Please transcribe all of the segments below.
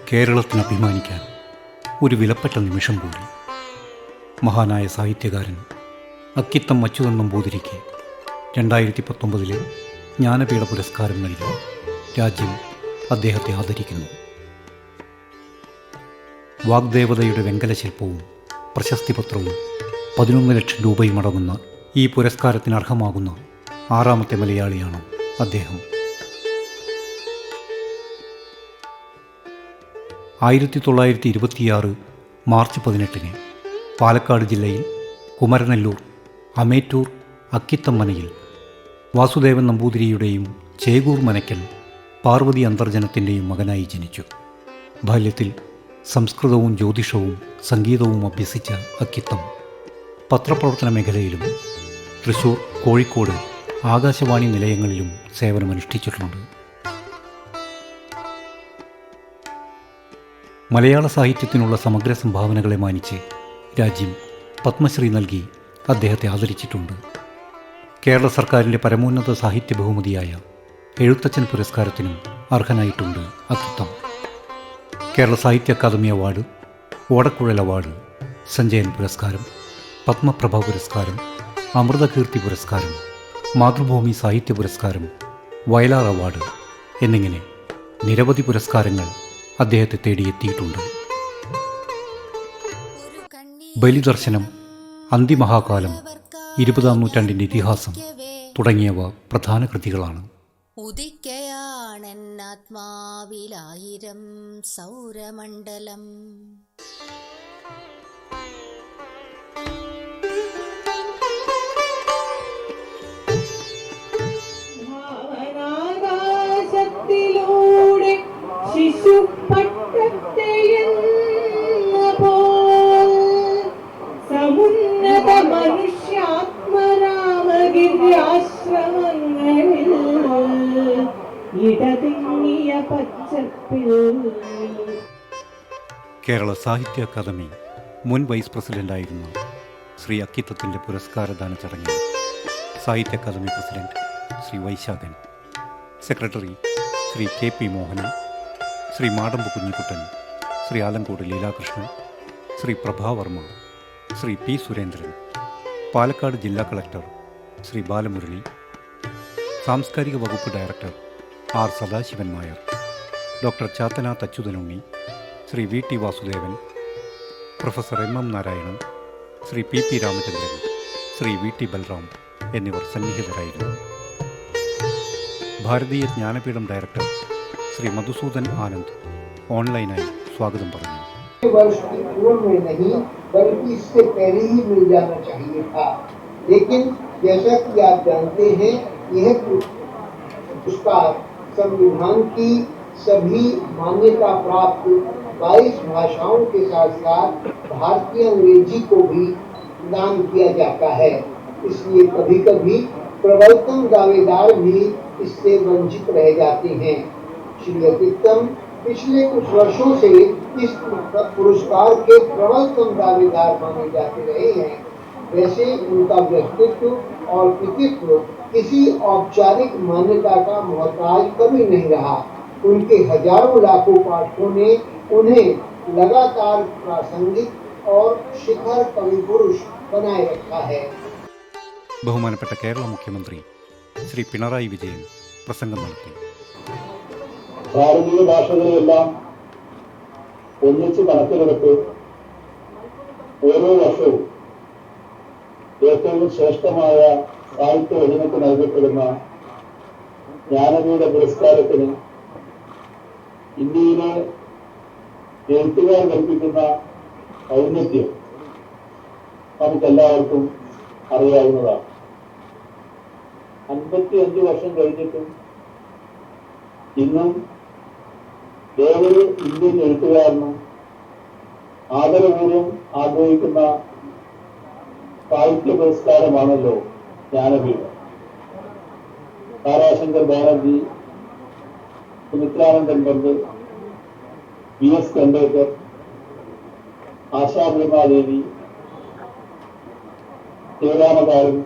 കേരളത്തിന് അഭിമാനിക്കാൻ ഒരു വിലപ്പെട്ട നിമിഷം കൂടി. മഹാനായ സാഹിത്യകാരൻ അക്കിത്തം അച്യുതൻ നമ്പൂതിരിക്ക് 2019 ജ്ഞാനപീഠ പുരസ്കാരം നൽകി രാജ്യം അദ്ദേഹത്തെ ആദരിക്കുന്നു. വാഗ്ദേവതയുടെ വെങ്കല ശില്പവും പ്രശസ്തിപത്രവും 11 ലക്ഷം രൂപയും അടങ്ങുന്ന ഈ പുരസ്കാരത്തിന് അർഹമാകുന്ന 6ാമത്തെ മലയാളിയാണ് അദ്ദേഹം. 1926 മാർച്ച് 18 പാലക്കാട് ജില്ലയിൽ കുമരനെല്ലൂർ അമേറ്റൂർ അക്കിത്തം മനയിൽ വാസുദേവൻ നമ്പൂതിരിയുടെയും ചേകൂർ മനയ്ക്കൽ പാർവതി അന്തർജനത്തിൻ്റെയും മകനായി ജനിച്ചു. ബാല്യത്തിൽ സംസ്കൃതവും ജ്യോതിഷവും സംഗീതവും അഭ്യസിച്ച അക്കിത്തം പത്രപ്രവർത്തന മേഖലയിലും തൃശൂർ, കോഴിക്കോട് ആകാശവാണി നിലയങ്ങളിലും സേവനമനുഷ്ഠിച്ചിട്ടുണ്ട്. മലയാള സാഹിത്യത്തിനുള്ള സമഗ്ര സംഭാവനകളെ മാനിച്ച് രാജ്യം പത്മശ്രീ നൽകി അദ്ദേഹത്തെ ആദരിച്ചിട്ടുണ്ട്. കേരള സർക്കാരിൻ്റെ പരമോന്നത സാഹിത്യ ബഹുമതിയായ എഴുത്തച്ഛൻ പുരസ്കാരത്തിനും അർഹനായിട്ടുണ്ട് അക്കിത്തം. കേരള സാഹിത്യ അക്കാദമി അവാർഡ്, ഓടക്കുഴൽ അവാർഡ്, സഞ്ജയൻ പുരസ്കാരം, പത്മപ്രഭ പുരസ്കാരം, അമൃതകീർത്തി പുരസ്കാരം, മാതൃഭൂമി സാഹിത്യ പുരസ്കാരം, വയലാർ അവാർഡ് എന്നിങ്ങനെ നിരവധി പുരസ്കാരങ്ങൾ അദ്ദേഹത്തെ തേടിയെത്തിയിട്ടുണ്ട്. ബലിദർശനം, അന്തിമഹാകാലം, 20ാം നൂറ്റാണ്ടിൻ്റെ ഇതിഹാസം തുടങ്ങിയവ പ്രധാന കൃതികളാണ്. ഉദിക്കയാണെന്നാത്മാവിലായിരം സൗരമണ്ഡലം. ഭാവനാകാശത്തിലൂടെ ശിശുപട്ടത്തെയെന്നപോൽ സമുന്നത മനുഷ്യാത്മരാമഗിരിയാശ്രമങ്ങളിൽ ഇടതിങ്ങിയ പച്ചപ്പിൽ. കേരള സാഹിത്യ അക്കാദമി മുൻ വൈസ് പ്രസിഡന്റായിരുന്ന ശ്രീ അക്കിത്തത്തിൻ്റെ പുരസ്കാരദാന ചടങ്ങിൽ Sahitya Akademi president Shri Vaishakhan, secretary Shri KP Mohanan, Shri Madampu Kunhikuttan, Shri Alankode Leelakrishnan, Shri Prabhavarma, Shri P Surendran, Palakkad ജില്ലാ കളക്ടർ ശ്രീ ബാലമുരളി, സാംസ്കാരിക വകുപ്പ് director R Sadasivan Nair, doctor Chathanath Achuthanunni, Shri VT Vasudevan, professor MM Narayanan, Shri PP Ramachandran, Shri VT Balram എന്നിവർ സന്നിഹിതരായിരുന്നു. ഭാരതീയ ജ്ഞാനപീഠം ഡയറക്ടർ ശ്രീ മധുസൂദൻ ആനന്ദ് ഓൺലൈനായി സ്വാഗതം പറഞ്ഞു. वर्ष की पूर्व में नहीं बल्कि इससे पहले ही मिल जाना चाहिए था, लेकिन जैसा कि आप जानते हैं यह पुरस्कार संविधान की सभी मान्यता प्राप्त 22 भाषाओं के साथ साथ भारतीय अंग्रेजी को भी प्रदान किया जाता है। इसलिए कभी कभी प्रवर्तन दावेदार भी इससे वंचित रह जाते हैं। श्री अकित्तम पिछले कुछ वर्षों से इस पुरस्कार के प्रवर्तन दावेदार माने जाते रहे हैं। वैसे उनका व्यक्तित्व और कृतित्व किसी औपचारिक मान्यता का मोहताज कभी नहीं रहा। उनके हजारों लाखों पाठकों ने उन्हें लगातार प्रासंगिक और शिखर कवि पुरुष बनाए रखा है. ബഹുമാനപ്പെട്ട കേരള മുഖ്യമന്ത്രി ശ്രീ പിണറായി വിജയൻ പ്രസംഗം നടത്തി. ഭാരതീയ ഭാഷകളെയെല്ലാം ഒന്നിച്ച് കണക്കിലെടുത്ത് ഓരോ വർഷവും ഏറ്റവും ശ്രേഷ്ഠമായ സാഹിത്യ രചനയ്ക്ക് നൽകപ്പെടുന്ന ജ്ഞാനപീഠ പുരസ്കാരത്തിന് ഇന്ത്യയിലെ എഴുത്തുകാർ കൽപ്പിക്കുന്ന ഔന്നത്യം നമുക്കെല്ലാവർക്കും അറിയാവുന്നതാണ്. 55 വർഷം കഴിഞ്ഞിട്ടും ഇന്നും ഏതൊരു ഇന്ത്യൻ എഴുത്തുകാരനും ആദരപൂർവ്വം ആഗ്രഹിക്കുന്ന സാഹിത്യ പുരസ്കാരമാണല്ലോ ജ്ഞാനപീഠം. താരാശങ്കർ ബാനർജി, സുമിത്രാനന്ദൻ പണ്ട്, VS ഖണ്ഡേക്കർ, ആശാഭീമാദേവി, ശിവരാമകാരൻ,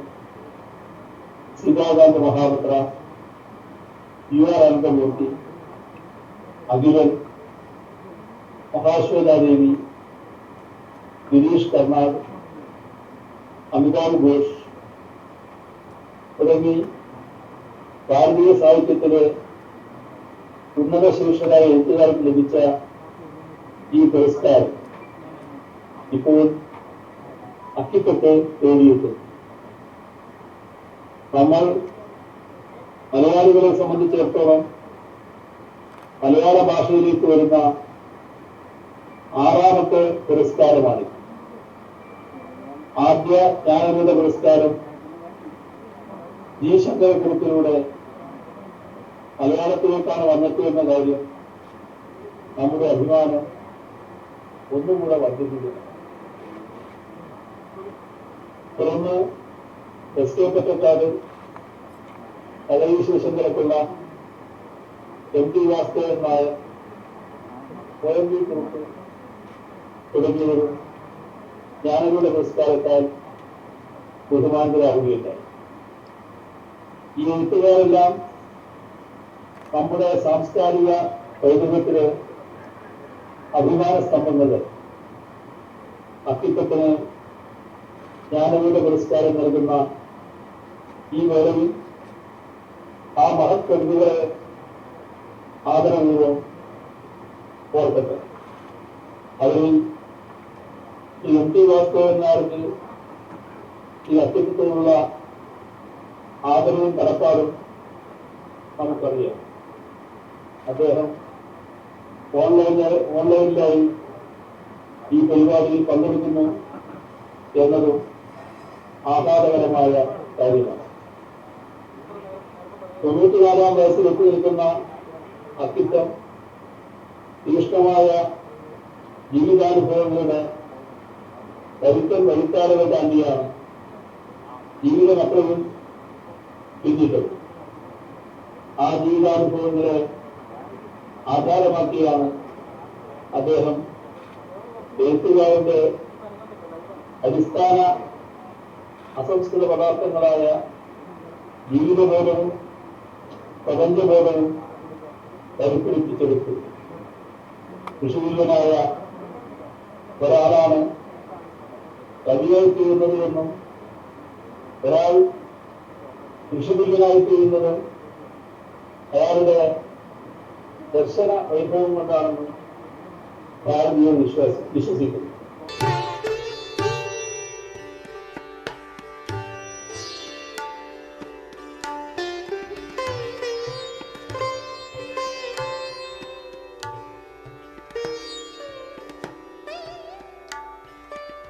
സീതാകാന്ത് മഹാപത്ര, UR അനന്തമൂർത്തി, അഖിലൻ, മഹാശ്വേതാ ദേവി, ഗിരീഷ് കർണാട്, അമിതാഭ് ഘോഷ് തുടങ്ങി ഭാരതീയ സാഹിത്യത്തിലെ ഉന്നത ശീർഷരായ എഴുത്തുകാർക്ക് ലഭിച്ച ഈ പുരസ്കാരം ഇപ്പോൾ അക്കിത്തത്തെ തേടിയെത്തും. നമ്മൾ മലയാളികളെ സംബന്ധിച്ചിടത്തോളം മലയാള ഭാഷയിലേക്ക് വരുന്ന 6ാമത്തെ പുരസ്കാരമാണ്. ആദ്യ ജ്ഞാനപീഠ പുരസ്കാരം ജി ശങ്കരക്കുറുപ്പിലൂടെ മലയാളത്തിലേക്കാണ് വന്നെത്തിയ എന്ന കാര്യം നമ്മുടെ അഭിമാനം ഒന്നുകൂടെ വർദ്ധിപ്പിക്കുന്നു. തുടർന്ന് എസ് കെ പൊറ്റക്കാട്, കലൈ Sivasankarapillai, M T Vasudevan Nair, OM V Kurup തുടങ്ങിയവരും ജ്ഞാനപീഠ പുരസ്കാരത്താൽ ബഹുമാനിതരാകുകയുണ്ടായി. ഈ എഴുത്തുകാരെല്ലാം നമ്മുടെ സാംസ്കാരിക പൈതൃകത്തിലെ അഭിമാന സ്തംഭങ്ങൾ. അക്കിത്തത്തിന് ജ്ഞാനപീഠ പുരസ്കാരം നൽകുന്ന ഈ വേളയിൽ ആ മഹത് കവിതകളെ ആദരപൂർവ്വം ഓർക്കട്ടെ. അതിൽ ഈ എം ടി വാസുദേവൻ നായർക്ക് ഈ അക്കിത്തത്തിനുള്ള ആദരവും കടപ്പാടും നമുക്കറിയാം. അദ്ദേഹം ഓൺലൈനിലായി ഈ പരിപാടിയിൽ പങ്കെടുക്കുന്നു എന്നതും ആഹ്ലാദകരമായ കാര്യമാണ്. 94-ാം വയസ്സിൽ എത്തി നിൽക്കുന്ന അക്കിത്തം തീക്ഷ്ണമായ ജീവിതാനുഭവങ്ങളുടെ കരുത്തൻ വഴിത്താരകൾ താണ്ടിയാണ് ജീവിതമത്രയും പിന്നിട്ടത്. ആ ജീവിതാനുഭവങ്ങളെ ആധാരമാക്കിയാണ് അദ്ദേഹം എഴുത്തുകാരന്റെ അടിസ്ഥാന അസംസ്കൃത പദാർത്ഥങ്ങളായ ജീവിതബോധവും പ്രപഞ്ചബോധവും കരുപ്പിടിപ്പിച്ചെടുത്തു. കൃഷിതുല്യനായ ഒരാളാണ് കവിയായി തീരുന്നത് എന്നും ഒരാൾ കൃഷിതുല്യനായി തീരുന്നത് അയാളുടെ ദർശന വൈഭവം കൊണ്ടാണെന്ന് ഭാരതീയർ വിശ്വസിക്കുന്നു.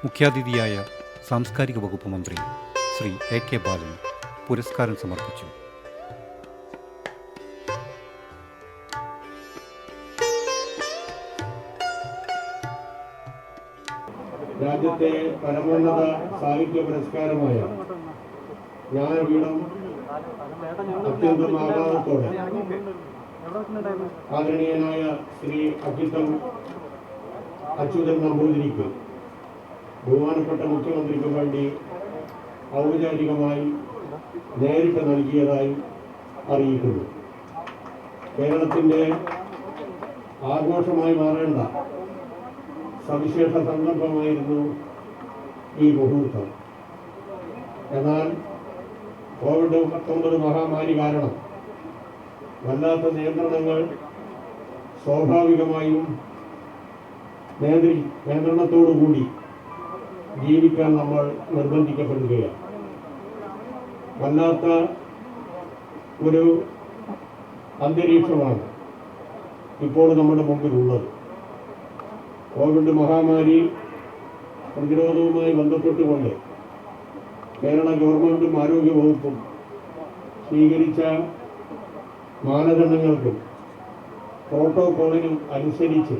മുഖ്യാതിഥിയായ സാംസ്കാരിക വകുപ്പ് മന്ത്രി ശ്രീ AK ബാലൻ പുരസ്കാരം സമർപ്പിച്ചു. രാജ്യത്തെ പരമോന്നത സാഹിത്യ പുരസ്കാരമായ ജ്ഞാനപീഠം അത്യന്തം ആഹ്ലാദത്തോടെ ആദരണീയനായ ശ്രീ അക്കിത്തം അച്യുതൻ നമ്പൂതിരിക്ക് ബഹുമാനപ്പെട്ട മുഖ്യമന്ത്രിക്ക് വേണ്ടി ഔപചാരികമായി നേരിട്ട് നൽകിയതായി അറിയിക്കുന്നു. കേരളത്തിൻ്റെ ആഘോഷമായി മാറേണ്ട സവിശേഷ സന്ദർഭമായിരുന്നു ഈ മുഹൂർത്തം. എന്നാൽ COVID-19 മഹാമാരി കാരണം വല്ലാത്ത നിയന്ത്രണങ്ങൾ സ്വാഭാവികമായും നിയന്ത്രണത്തോടുകൂടി ജീവിക്കാൻ നമ്മൾ നിർബന്ധിക്കപ്പെടുകയാണ്. വല്ലാത്ത ഒരു അന്തരീക്ഷമാണ് ഇപ്പോൾ നമ്മുടെ മുമ്പിലുള്ളത്. കോവിഡ് മഹാമാരി പ്രതിരോധവുമായി ബന്ധപ്പെട്ടുകൊണ്ട് കേരള ഗവൺമെൻറ്റും ആരോഗ്യവകുപ്പും സ്വീകരിച്ച മാനദണ്ഡങ്ങൾക്കും പ്രോട്ടോകോളിനും അനുസരിച്ച്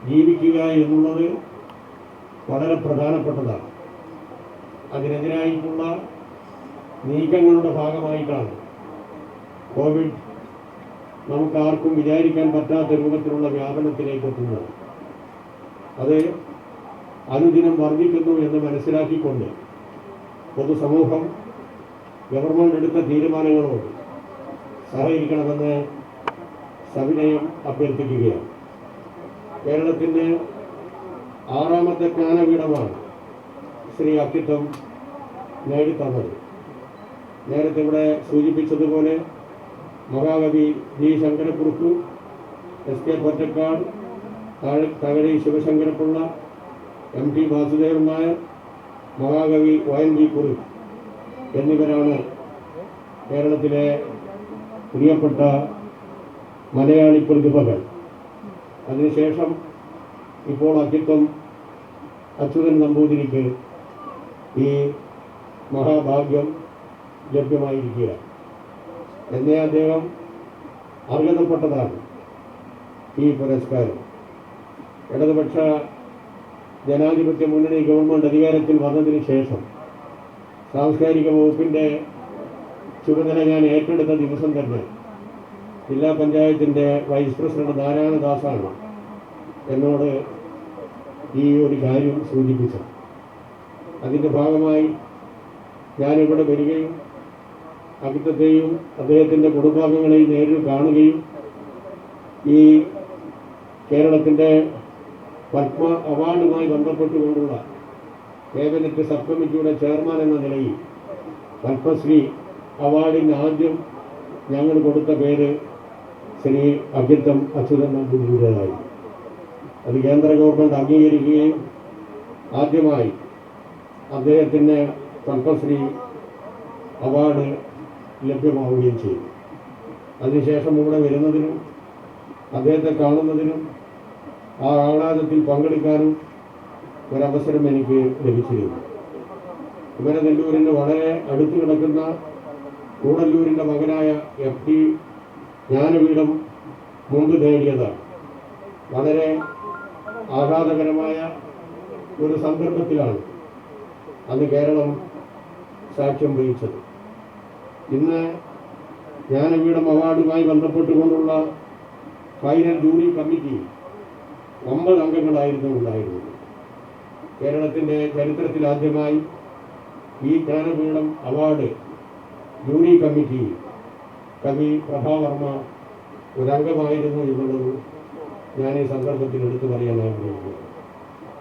ജീവിക്കുക എന്നുള്ളത് വളരെ പ്രധാനപ്പെട്ടതാണ്. അതിനെതിരായിട്ടുള്ള നീക്കങ്ങളുടെ ഭാഗമായിട്ടാണ് കോവിഡ് നമുക്കാർക്കും വിചാരിക്കാൻ പറ്റാത്ത രൂപത്തിലുള്ള വ്യാപനത്തിലേക്ക് എത്തുന്നത്. അത് അനുദിനം വർദ്ധിക്കുന്നു എന്ന് മനസ്സിലാക്കിക്കൊണ്ട് പൊതുസമൂഹം ഗവൺമെൻറ് എടുത്ത തീരുമാനങ്ങളോട് സഹകരിക്കണമെന്ന് സവിനയം അഭ്യർത്ഥിക്കുകയാണ്. കേരളത്തിൻ്റെ 6ാമത്തെ ജ്ഞാനപീഠമാണ് ശ്രീ അക്കിത്തം നേടിത്തന്നത്. നേരത്തെ ഇവിടെ സൂചിപ്പിച്ചതുപോലെ മഹാകവി G Sankarakurup, S K Pottekkatt, Thakazhi Sivasankarapillai, MT Vasudevan Nair, മഹാകവി ONV കുറുപ്പ് എന്നിവരാണ് കേരളത്തിലെ പ്രിയപ്പെട്ട മലയാളി പ്രതിഭകൾ. അതിനുശേഷം ഇപ്പോൾ അക്കിത്തം അച്യുതൻ നമ്പൂതിരിക്ക് ഈ മഹാഭാഗ്യം ലഭ്യമായിരിക്കുക. എന്നേ അദ്ദേഹം അർഹതപ്പെട്ടതാണ് ഈ പുരസ്കാരം. ഇടതുപക്ഷ ജനാധിപത്യ മുന്നണി ഗവൺമെൻറ് അധികാരത്തിൽ വന്നതിന് ശേഷം സാംസ്കാരിക വകുപ്പിൻ്റെ ചുമതല ഞാൻ ഏറ്റെടുത്ത ദിവസം തന്നെ ജില്ലാ പഞ്ചായത്തിൻ്റെ വൈസ് പ്രസിഡന്റ് നാരായണദാസാണ് എന്നോട് ഈ ഒരു കാര്യം സൂചിപ്പിച്ചത്. അതിൻ്റെ ഭാഗമായി ഞാനിവിടെ വരികയും അക്കിത്തത്തെയും അദ്ദേഹത്തിൻ്റെ കുടുംബാംഗങ്ങളെയും നേരിൽ കാണുകയും ഈ കേരളത്തിൻ്റെ പത്മ അവാർഡുമായി ബന്ധപ്പെട്ടുകൊണ്ടുള്ള ക്യാബിനറ്റ് സബ് കമ്മിറ്റിയുടെ ചെയർമാൻ എന്ന നിലയിൽ പത്മശ്രീ അവാർഡിന് ആദ്യം ഞങ്ങൾ കൊടുത്ത പേര് ശ്രീ അക്കിത്തം അച്യുതൻ നമ്പൂതിരിയുടേതായി. അത് കേന്ദ്ര ഗവൺമെൻറ് അംഗീകരിക്കുകയും ആദ്യമായി അദ്ദേഹത്തിന് പത്മശ്രീ അവാർഡ് ലഭ്യമാവുകയും ചെയ്തു. അതിനുശേഷം ഇവിടെ വരുന്നതിനും അദ്ദേഹത്തെ കാണുന്നതിനും ആ ആഹ്ലാദത്തിൽ പങ്കെടുക്കാനും ഒരവസരം എനിക്ക് ലഭിച്ചിരുന്നു. കുമരനെല്ലൂരിൻ്റെ വളരെ അടുത്ത് കിടക്കുന്ന കൂടല്ലൂരിൻ്റെ മകനായ FT ജ്ഞാനപീഠം മുമ്പ് നേടിയതാണ്. വളരെ ആഹ്ലാദകരമായ ഒരു സന്ദർഭത്തിലാണ് അന്ന് കേരളം സാക്ഷ്യം വഹിച്ചത്. ഇന്ന് ജ്ഞാനപീഠം അവാർഡുമായി ബന്ധപ്പെട്ടുകൊണ്ടുള്ള ഫൈനൽ ജൂറി കമ്മിറ്റി 9 അംഗങ്ങളായിരുന്നു ഉണ്ടായിരുന്നത്. കേരളത്തിൻ്റെ ചരിത്രത്തിലാദ്യമായി ഈ ജ്ഞാനപീഠം അവാർഡ് ജൂറി കമ്മിറ്റി കവി പ്രഭാവർമ്മ ഒരംഗമായിരുന്നു എന്നുള്ളത് ഞാൻ ഈ സന്ദർഭത്തിൽ എടുത്തു പറയാൻ ആഗ്രഹിക്കുന്നു.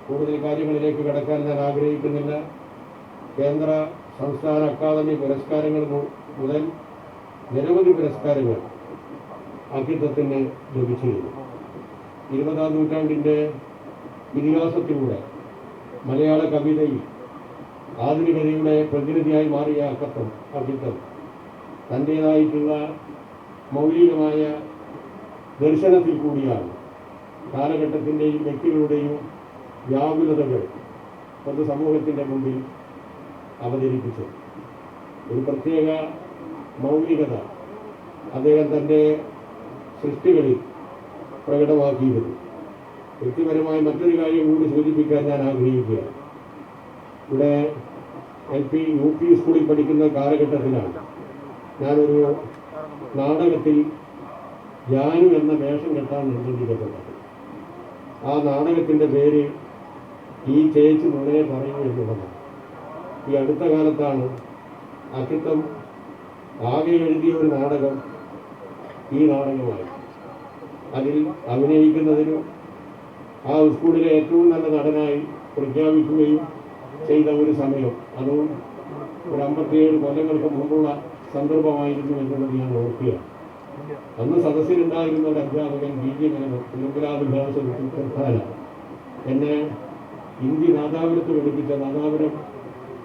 കൂടുതൽ കാര്യങ്ങളിലേക്ക് കടക്കാൻ ഞാൻ ആഗ്രഹിക്കുന്നില്ല. കേന്ദ്ര സംസ്ഥാന അക്കാദമി പുരസ്കാരങ്ങൾ മുതൽ നിരവധി പുരസ്കാരങ്ങൾ അക്കിത്തത്തിന് ലഭിച്ചിരുന്നു. 20ാം നൂറ്റാണ്ടിൻ്റെ ഇതിഹാസത്തിലൂടെ മലയാള കവിതയിൽ ആധുനികതയുടെ പ്രതിനിധിയായി മാറിയ അക്കിത്തം തൻ്റേതായിട്ടുള്ള മൗലികമായ ദർശനത്തിൽ കൂടിയാണ് കാലഘട്ടത്തിൻ്റെയും വ്യക്തികളുടെയും വ്യാകുലതകൾ പൊതുസമൂഹത്തിൻ്റെ മുമ്പിൽ അവതരിപ്പിച്ചത്. ഒരു പ്രത്യേക മൗലികത അദ്ദേഹം തൻ്റെ സൃഷ്ടികളിൽ പ്രകടമാക്കിയിരുന്നു. വ്യക്തിപരമായി മറ്റൊരു കാര്യം കൂടി സൂചിപ്പിക്കാൻ ഞാൻ ആഗ്രഹിക്കുകയാണ്. ഇവിടെ LP UP സ്കൂളിൽ പഠിക്കുന്ന കാലഘട്ടത്തിലാണ് ഞാനൊരു നാടകത്തിൽ ജാനു എന്ന വേഷം കെട്ടാൻ നിർബന്ധിക്കപ്പെട്ടത്. ആ നാടകത്തിൻ്റെ പേര് ഈ ചേച്ചി മുന്നേ പറയൂ എന്നുള്ളതാണ്. ഈ അടുത്ത കാലത്താണ് അക്കിത്തം ആകെ എഴുതിയ ഒരു നാടകം ഈ നാടകമായി. അതിൽ അഭിനയിക്കുന്നതിനും ആ സ്കൂളിലെ ഏറ്റവും നല്ല നടനായി പ്രഖ്യാപിക്കുകയും ചെയ്ത ഒരു സമയം, അതും ഒരു 57 കൊല്ലങ്ങൾക്ക് മുമ്പുള്ള സന്ദർഭമായിരുന്നു എന്നുള്ളത് ഞാൻ ഓർക്കുകയാണ്. അന്ന് സദസ്സിലുണ്ടായിരുന്ന ഒരു അധ്യാപകൻ BG മേനോൻ, പ്രധാന എന്നെ ഹിന്ദി നാദാപുരത്ത് പഠിപ്പിച്ച, നാദാപുരം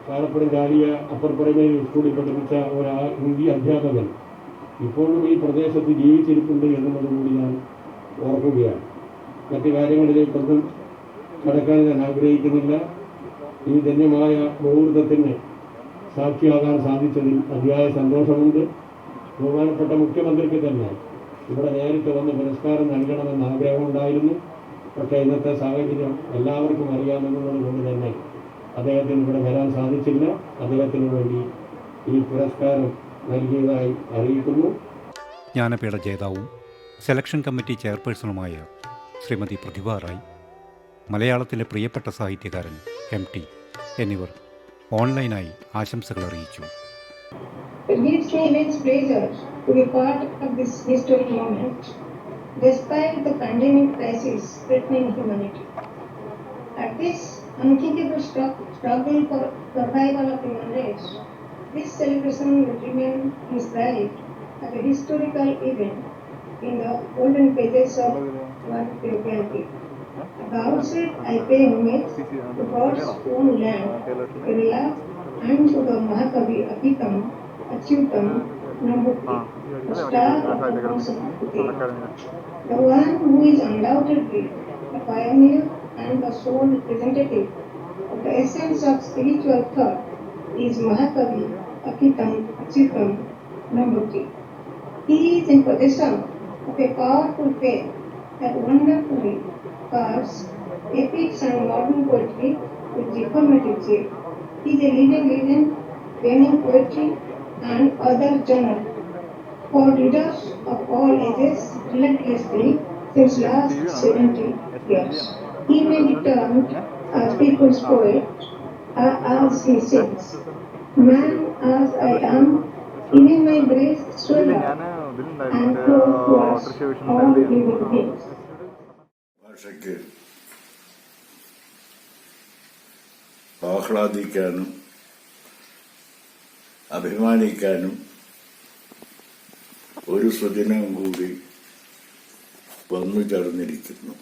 കാലപ്പുറം ജാലിയ അപ്പർ പ്രൈമറി സ്കൂളിൽ പഠിപ്പിച്ച ഒരു ഹിന്ദി അധ്യാപകൻ ഇപ്പോഴും ഈ പ്രദേശത്ത് ജീവിച്ചിരിപ്പുണ്ട് എന്നുള്ളത് കൂടി ഞാൻ ഓർക്കുകയാണ്. മറ്റു കാര്യങ്ങളിലേക്കൊന്നും കടക്കാൻ ഞാൻ ആഗ്രഹിക്കുന്നില്ല. ഈ ധന്യമായ മുഹൂർത്തത്തിന് സാക്ഷിയാകാൻ സാധിച്ചതിൽ അതിയായ സന്തോഷമുണ്ട്. ബഹുമാനപ്പെട്ട മുഖ്യമന്ത്രിക്ക് തന്നെ ഇവിടെ നേരിട്ട് വന്ന് പുരസ്കാരം നൽകണമെന്ന് ആഗ്രഹമുണ്ടായിരുന്നു. പക്ഷേ ഇന്നത്തെ സാഹചര്യം എല്ലാവർക്കും അറിയാമെന്നുള്ളത് കൊണ്ട് തന്നെ അദ്ദേഹത്തിന് ഇവിടെ വരാൻ സാധിച്ചില്ല. അദ്ദേഹത്തിന് വേണ്ടി ഈ പുരസ്കാരം നൽകിയതായി അറിയിക്കുന്നു. ജ്ഞാനപീഠ ജേതാവും സെലക്ഷൻ കമ്മിറ്റി ചെയർപേഴ്സണുമായ ശ്രീമതി പ്രതിഭ റായ്, മലയാളത്തിലെ പ്രിയപ്പെട്ട സാഹിത്യകാരൻ MT എന്നിവർ ഓൺലൈനായി ആശംസകൾ അറിയിച്ചു. It gives me immense pleasure to be part of this historic moment. despite the pandemic crisis threatening humanity. At this unthinkable struggle for survival of human race, this celebration will remain inscribed as a historical event in the golden pages of World European. At the outset, I pay homage to God's own land, Kerala, and to the Mahakavi Apitam, Achyutam, Nambuti, the star of the Samskruti, the one who is undoubtedly the pioneer and the sole representative of the essence of spiritual thought is Mahakavi Apitam, Achyutam, Nambuti. He is in possession of a powerful faith that wonderfully carves epics and modern poetry with reformative zeal. He is a living legend, penning poetry and other genre for readers of all ages relentlessly since last 70 years. He may be termed as people's poet, as he sings. Man as I am, even my grace swell up and flow towards all living beings. ഭാഷയ്ക്ക് ആഹ്ലാദിക്കാനും അഭിമാനിക്കാനും ഒരു സുദിനം കൂടി വന്നു ചേർന്നിരിക്കുന്നു.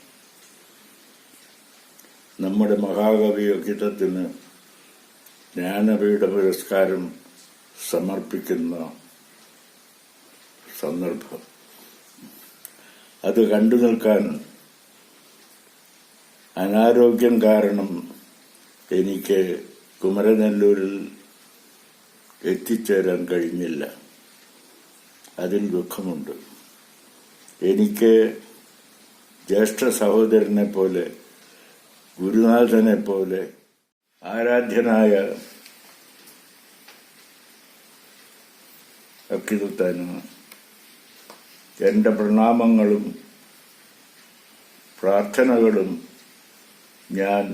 നമ്മുടെ മഹാകവി അക്കിത്തത്തിന് ജ്ഞാനപീഠ പുരസ്കാരം സമർപ്പിക്കുന്ന സന്ദർഭം. അത് കണ്ടു നിൽക്കാൻ അനാരോഗ്യം കാരണം എനിക്ക് കുമരനെല്ലൂരിൽ എത്തിച്ചേരാൻ കഴിഞ്ഞില്ല. അതിൽ ദുഃഖമുണ്ട്. എനിക്ക് ജ്യേഷ്ഠ സഹോദരനെ പോലെ, ഗുരുനാഥനെ പോലെ, ആരാധ്യനായ അക്കിത്തന് എന്റെ പ്രണാമങ്ങളും പ്രാർത്ഥനകളും ഞാൻ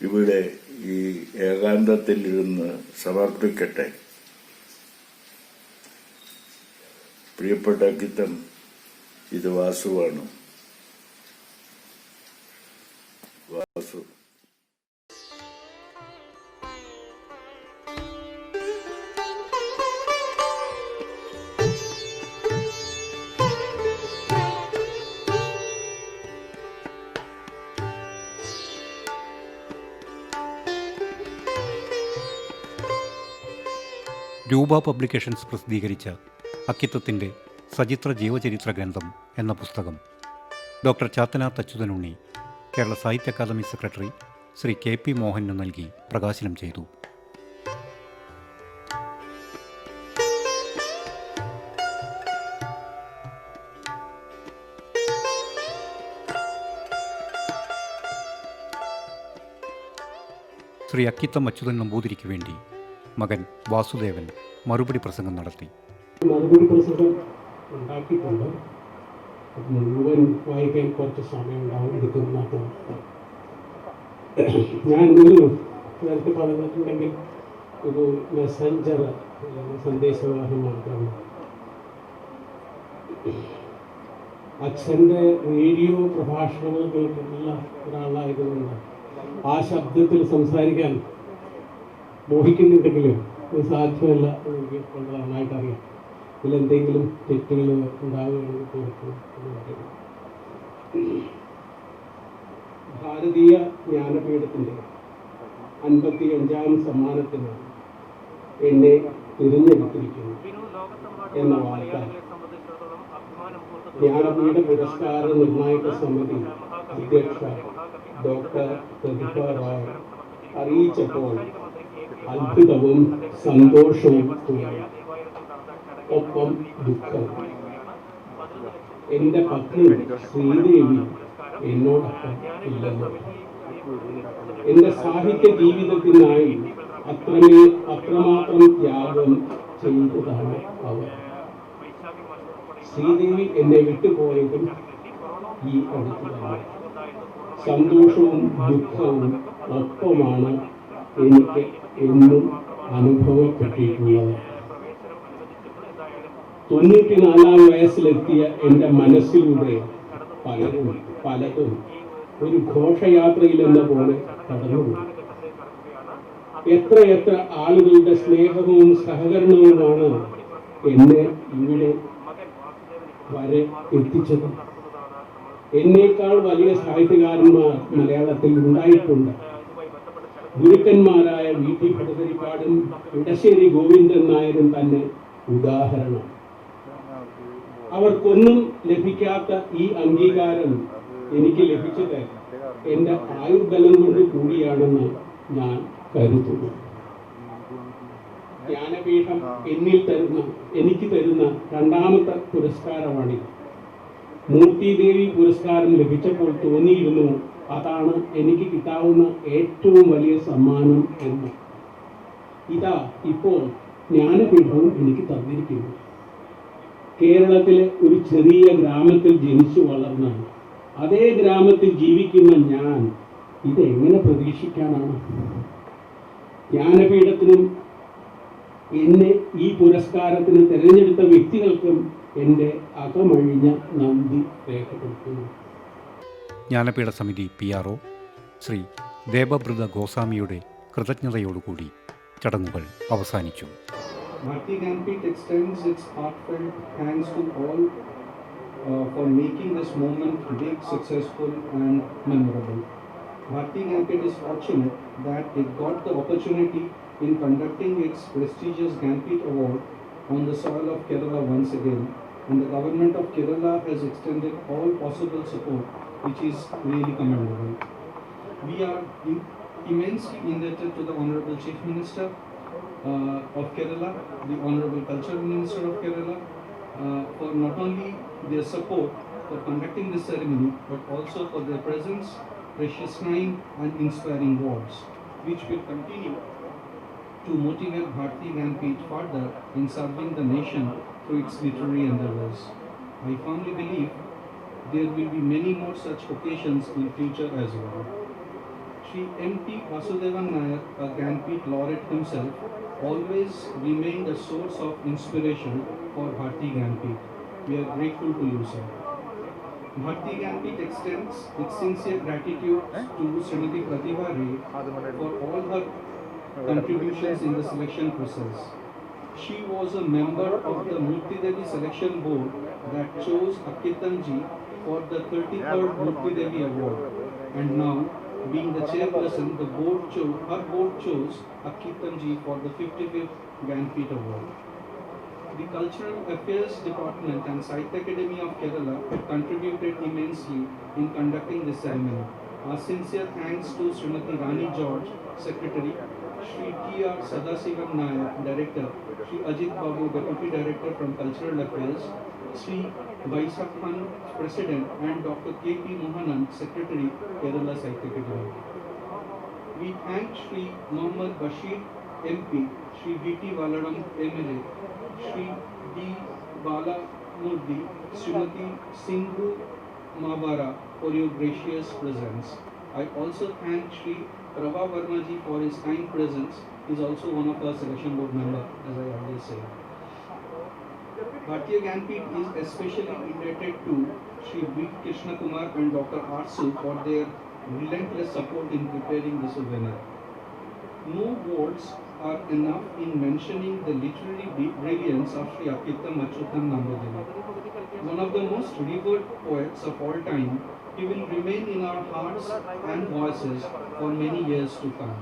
ഇവിടെ ഈ ഏകാന്തത്തിലിരുന്ന് സമർപ്പിക്കട്ടെ. പ്രിയപ്പെട്ട അക്കിത്തം, ഇത് വാസുവാണ്. വാസു. രൂപ പബ്ലിക്കേഷൻസ് പ്രസിദ്ധീകരിച്ച അക്കിത്തത്തിൻ്റെ സചിത്ര ജീവചരിത്ര ഗ്രന്ഥം എന്ന പുസ്തകം ഡോക്ടർ ചാത്തനാത്ത് അച്യുതനുണ്ണി കേരള സാഹിത്യ അക്കാദമി സെക്രട്ടറി ശ്രീ KP മോഹനു നൽകി പ്രകാശനം ചെയ്തു. ശ്രീ അക്കിത്തം അച്യുതൻ നമ്പൂതിരിക്ക് വേണ്ടി മകൻ വാസുദേവൻ മറുപടി പ്രസംഗം നടത്തി. മറുപടി പ്രസംഗം ഉണ്ടാക്കിയിട്ടുണ്ട്. മുഴുവൻ വായിക്കാൻ കുറച്ച് സമയം എടുക്കുന്ന ഞാൻ നേരത്തെ പറഞ്ഞിട്ടുണ്ടെങ്കിൽ ഒരു മെസ്സഞ്ചർ സന്ദേശവാഹനം മാത്രമാണ്. അച്ഛൻ്റെ റേഡിയോ പ്രഭാഷണങ്ങൾ കേൾക്കുന്ന ഒരാളായതുകൊണ്ട് ആ ശബ്ദത്തിൽ സംസാരിക്കാൻ മോഹിക്കുന്നുണ്ടെങ്കിലും ഇത് സാധ്യമല്ല എനിക്ക് വളരെ നന്നായിട്ടറിയാം. ഇതിലെന്തെങ്കിലും തെറ്റുകൾ ഉണ്ടാവുകയാണെങ്കിൽ തീർക്കും. ഭാരതീയ ജ്ഞാനപീഠത്തിൻ്റെ 55ാം സമ്മാനത്തിന് എന്നെ തിരഞ്ഞെടുത്തിരിക്കുന്നു എന്ന വാർത്ത ജ്ഞാനപീഠ പുരസ്കാര നിർണായക സമിതി അധ്യക്ഷ ഡോക്ടർ പ്രതിഭ റായ് അറിയിച്ചപ്പോൾ അത്ഭുതവും സന്തോഷവും തോന്നി, ഒപ്പം ദുഃഖവും. എൻ്റെ പത്നി ശ്രീദേവി എന്നോടൊപ്പം ഇല്ലെന്ന്. എൻ്റെ സാഹിത്യ ജീവിതത്തിനായി അത്രമാത്രം ത്യാഗം ചെയ്തതാണ് അവർ. ശ്രീദേവി എന്നെ വിട്ടുപോയതും ഈ അടുത്ത് തന്നെ. സന്തോഷവും ദുഃഖവും ഒപ്പമാണ് എനിക്ക് എന്നും അനുഭവപ്പെട്ടിട്ടുള്ളത്. 94-ാം വയസ്സിലെത്തിയ എൻ്റെ മനസ്സിലൂടെ പലതും ഒരു ഘോഷയാത്രയിലെന്ന പോലെ കടന്നുപോയി. എത്രയെത്ര ആളുകളുടെ സ്നേഹവും സഹകരണവുമാണ് എന്നെ ഇവിടെ വരെ എത്തിച്ചത്. എന്നേക്കാൾ വലിയ സാഹിത്യകാരന്മാർ മലയാളത്തിൽ ഉണ്ടായിട്ടുണ്ട്. ഗുരുക്കന്മാരായ VT ഭട്ടതിരിപ്പാടും ഇടശ്ശേരി ഗോവിന്ദൻ നായരും തന്നെ ഉദാഹരണം. അവർക്കൊന്നും ലഭിക്കാത്ത ഈ അംഗീകാരം എനിക്ക് ലഭിച്ചത് എൻ്റെ ആയുർബലം കൊണ്ട് കൂടിയാണെന്ന് ഞാൻ കരുതുന്നു. ജ്ഞാനപീഠം എനിക്ക് തരുന്ന രണ്ടാമത്തെ പുരസ്കാരമാണിത്. മൂർത്തിദേവി പുരസ്കാരം ലഭിച്ചപ്പോൾ തോന്നിയിരുന്നു അതാണ് എനിക്ക് കിട്ടാവുന്ന ഏറ്റവും വലിയ സമ്മാനം എന്ന്. ഇതാ ഇപ്പോൾ ജ്ഞാനപീഠവും എനിക്ക് തന്നിരിക്കുന്നു. കേരളത്തിലെ ഒരു ചെറിയ ഗ്രാമത്തിൽ ജനിച്ചു വളർന്ന അതേ ഗ്രാമത്തിൽ ജീവിക്കുന്ന ഞാൻ ഇതെങ്ങനെ പ്രതീക്ഷിക്കാനാണ്? ജ്ഞാനപീഠത്തിനും എന്നെ ഈ പുരസ്കാരത്തിന് തിരഞ്ഞെടുത്ത വ്യക്തികൾക്കും എൻ്റെ അകമഴിഞ്ഞ നന്ദി രേഖപ്പെടുത്തുന്നു. ജ്ഞാനപീഠ സമിതി PRO ശ്രീ ദേവബ്രത ഗോസ്വാമിയുടെ കൃതജ്ഞതയോടുകൂടി ചടങ്ങുകൾ അവസാനിച്ചു. Bharti Gyanpith extends its heartfelt thanks to all for making this moment big, successful and memorable. Bharti Gyanpith is fortunate that it got the opportunity in conducting its prestigious Gyanpith Award on the soil of Kerala once again, and the government of Kerala has extended all possible support, which is really commendable. We are immensely indebted to the Honorable Chief Minister of Kerala, the Honorable Culture Minister of Kerala, for not only their support for conducting this ceremony, but also for their presence, precious time and inspiring words, which will continue to motivate Bharti Gyanpith further in serving the nation through its literary endeavors. I firmly believe there will be many more such occasions in future as well. Shri M.T. Vasudevan Nair, a Gyanpith laureate himself, always remained a source of inspiration for Bharti Gyanpith. We are grateful to you, sir. Bharti Gyanpith extends its sincere gratitude to Srimati Pratibha Ray for all her contributions in the selection process. She was a member of the Murti Devi selection board that chose Akitanji for the 33rd Murti Devi award, and now, being the chairperson, her board chose Akitanji for the 55th Gyanpith award. The Cultural Affairs Department and Sahitya Academy of Kerala contributed immensely in conducting this ceremony. Our sincere thanks to Srimati Rani George, Secretary, Shri T.R. Sadasivam Nair, Director, Shri Ajit Babu, Deputy Director from Cultural Affairs, Shri Vaisak Khan, President, and Dr. K.P. Mohanan, Secretary, Kerala Sahitya Academy. We thank Shri Muhammad Bashir, MP, Shri V.T. Valadam, MLA, Shri D. Bala Murthy, Srimati Sindhu Mabara for your gracious presence. I also thank Shri Prabha Vermaji for his kind presence. He is also one of our selection board members, as I always say. Bhartiya Gyanpith is especially indebted to Shri V. Krishna Kumar and Dr. Arsu for their relentless support in preparing this event. No words are enough in mentioning the literary brilliance of Shri Akittam Achyutam Namboodirji. One of the most revered poets of all time, he will remain in our hearts and voices for many years to come.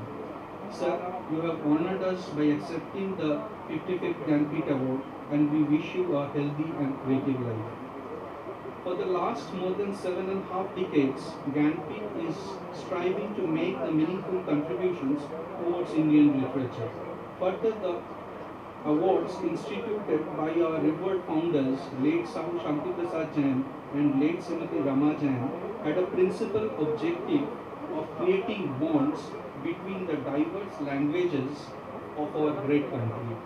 Sir, you have honored us by accepting the 55th Gyanpith Award, and we wish you a healthy and creative life. For the last more than 7.5 decades, Gyanpith is striving to make the meaningful contributions towards Indian literature. Further, the awards instituted by our revered founders, late Sahu Shanti Prasad Jain and late Srimati Rama Jain, had a principal objective of creating bonds between the diverse languages of our great country.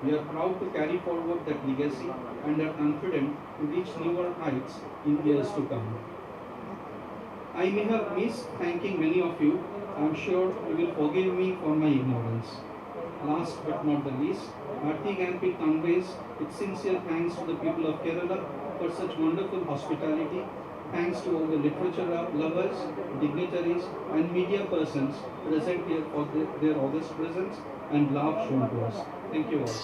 We are proud to carry forward that legacy and are confident to reach newer heights in years to come. I may have missed thanking many of you. I am sure you will forgive me for my ignorance. last but not the least, Bharti Gyanpith conveys its sincere thanks to the people of Kerala for such wonderful hospitality. Thanks to all the literature lovers, dignitaries and media persons present here for their august presence and love shown to us. Thank you all.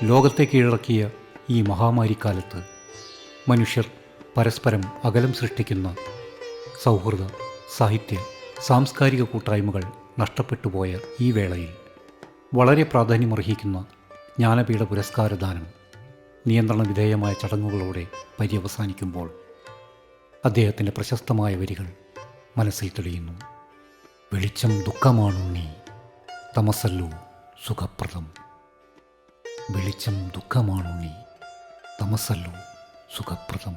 ലോകത്തെ കീഴടക്കിയ ഈ മഹാമാരിക്കാലത്ത് മനുഷ്യർ പരസ്പരം അകലം സൃഷ്ടിക്കുന്ന സൗഹൃദ, സാഹിത്യ, സാംസ്കാരിക കൂട്ടായ്മകൾ നഷ്ടപ്പെട്ടുപോയ ഈ വേളയിൽ വളരെ പ്രാധാന്യമർഹിക്കുന്ന ജ്ഞാനപീഠ പുരസ്കാരദാനം നിയന്ത്രണ വിധേയമായ ചടങ്ങുകളോടെ പര്യവസാനിക്കുമ്പോൾ അദ്ദേഹത്തിൻ്റെ പ്രശസ്തമായ വരികൾ മനസ്സിൽ തെളിയുന്നു. വെളിച്ചം ദുഃഖമാണുണ്ണി, തമസല്ലോ സുഖപ്രദം. വെളിച്ചം ദുഃഖമാണുണ്ണി, തമസല്ലോ സുഖപ്രദം.